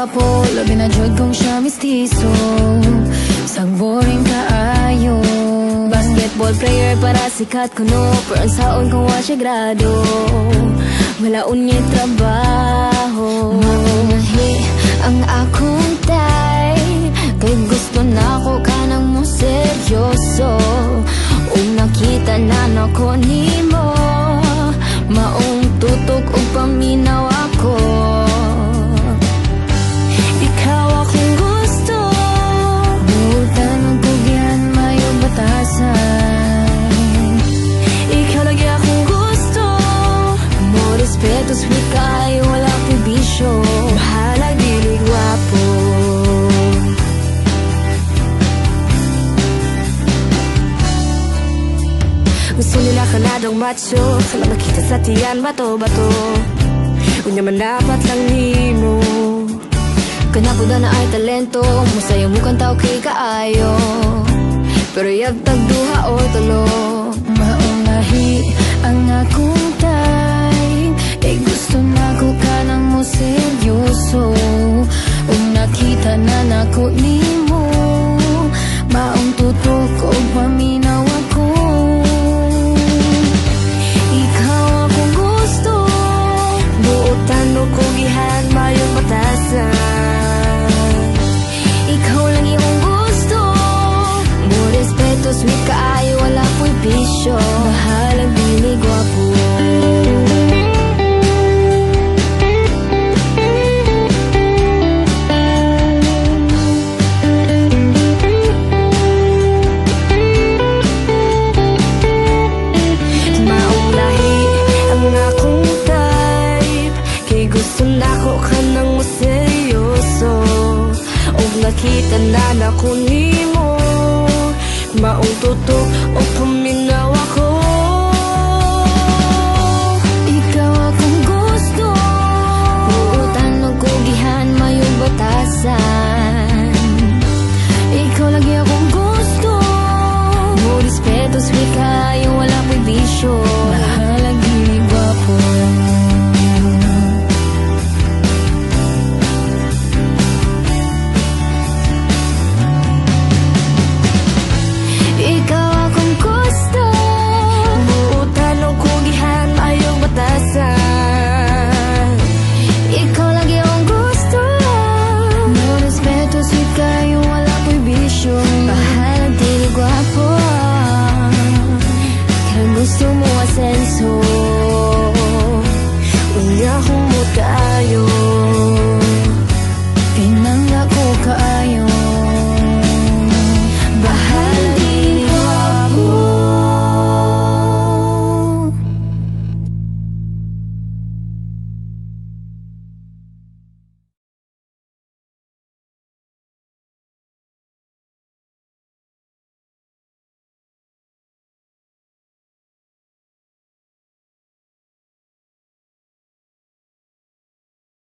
gwapo, labi na jud kong siya mistiso. Sagboring kaayo, basketball player para sikat kuno, pero ang saon kung wa siya grado. Malaon niya trabaho. Maunahi ang akong type, kay gusto na ko kanang mo seryoso. Ug nakita na nako nimo, maong tutok ug paminaw ako. Ikaw akong gusto, buutan ng pugyan mayo batasan. Ikaw lagi akong gusto, mo respeto sweet kaayo wala pibisyo. Bahala dili gwapo. Gusto nila kanadong macho, sila makita sa tiyan bato-bato. Unya man dapat lang nimo, kanapuda na ay talento, masaya mo kang tao kay kaayo. Pero yag tagduha o tulo, maulahi ang akong time, kay gusto na ko ka nang mo seryoso. Ug nakita na nako nimo, maong tutok o paminaw ako. Tano ko gihan mayong batasan. Ikaw lang yung gusto, mo respeto sweet kaayo wala po'y bisyo. Bahalang dili gwapo. Maulahi ang akong gusto na ko ka nang maseryoso. Og nakita na nako nimo, maong tutok o paminaw